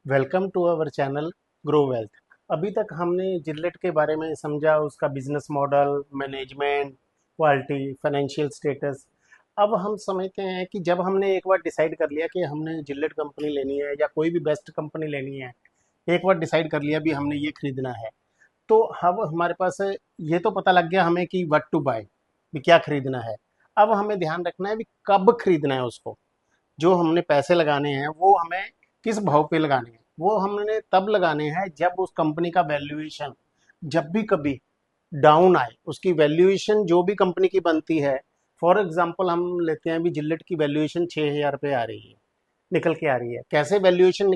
Welcome to our channel grow wealth. अभी तक हमने जिलेट के बारे में समझा, उसका business model, management, quality, financial status. अब हम समझते हैं कि जब हमने एक बार डिसाइड कर लिया कि हमने जिलेट कंपनी लेनी है या कोई भी बेस्ट कंपनी लेनी है, एक बार डिसाइड कर लिया भी हमने ये खरीदना है, तो अब हमारे पास ये तो पता लग गया हमें कि व्हाट टू बाय, भी क्या खरीदना है। अब हमें ध्यान रखना है भी कब खरीदना है उसको। जो हमने पैसे लगाने हैं वो हमें किस भाव पे लगाने हैं, वो हमने तब लगाने हैं जब उस कंपनी का वैल्यूएशन जब भी कभी डाउन आए, उसकी वैल्यूएशन जो भी कंपनी की बनती है। फॉर एग्जांपल हम लेते हैं, अभी जिलेट की वैल्यूएशन 6,000 पे आ रही है, निकल के आ रही है। कैसे वैल्यूएशन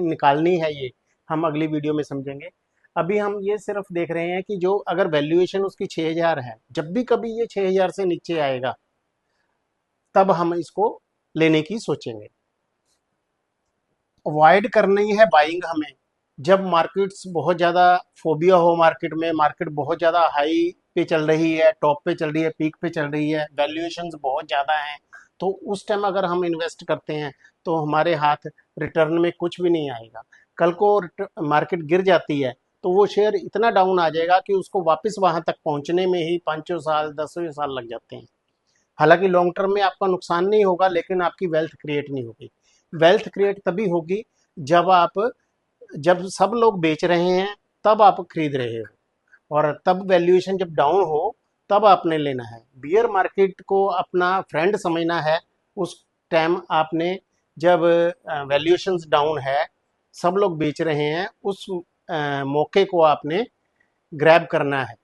निकालनी है ये हम अगली वीडियो में समझेंगे। अभी हम ये सिर्फ देख रहे हैं कि जो अगर वैल्यूएशन उसकी 6,000 है, जब भी कभी ये 6,000 से नीचे आएगा तब हम इसको लेने की सोचेंगे। अवॉइड करनी है बाइंग हमें जब मार्केट्स बहुत ज़्यादा फोबिया हो, मार्केट में मार्केट बहुत ज़्यादा हाई पे चल रही है, टॉप पे चल रही है, पीक पे चल रही है, वैल्यूएशंस बहुत ज़्यादा हैं। तो उस टाइम अगर हम इन्वेस्ट करते हैं तो हमारे हाथ रिटर्न में कुछ भी नहीं आएगा। कल को मार्केट गिर जाती है तो वो शेयर इतना डाउन आ जाएगा कि उसको वापस वहां तक पहुंचने में ही 5 साल 10 साल लग जाते हैं। हालांकि लॉन्ग टर्म में आपका नुकसान नहीं होगा, लेकिन आपकी वेल्थ क्रिएट नहीं होगी। वेल्थ क्रिएट तभी होगी जब आप जब सब लोग बेच रहे हैं तब आप खरीद रहे हो, और तब वैल्यूएशन जब डाउन हो तब आपने लेना है। बियर मार्केट को अपना फ्रेंड समझना है। उस टाइम आपने जब वैल्यूएशंस डाउन है, सब लोग बेच रहे हैं, उस मौके को आपने ग्रैब करना है।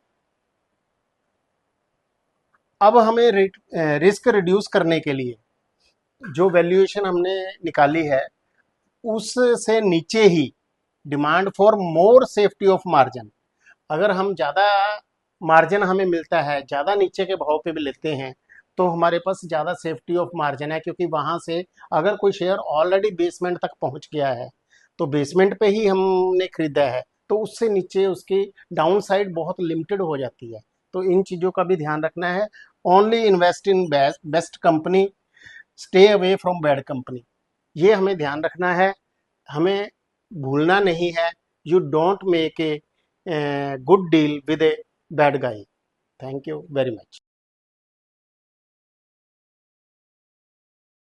अब हमें रिस्क रिड्यूस करने के लिए जो वैल्यूएशन हमने निकाली है उससे नीचे ही demand for more safety of margin. अगर हम ज़्यादा मार्जिन हमें मिलता है, ज़्यादा नीचे के भाव पे भी लेते हैं, तो हमारे पास ज़्यादा सेफ्टी ऑफ मार्जिन है, क्योंकि वहाँ से अगर कोई शेयर ऑलरेडी बेसमेंट तक पहुँच गया है तो बेसमेंट पे ही हमने खरीदा है, तो उससे नीचे उसकी डाउन साइड बहुत लिमिटेड हो जाती है। तो इन चीज़ों का भी ध्यान रखना है। Only invest in best company, stay away from bad company, ये हमें ध्यान रखना है। हमें भूलना नहीं है, you don't make a good deal with a bad guy. Thank you very much.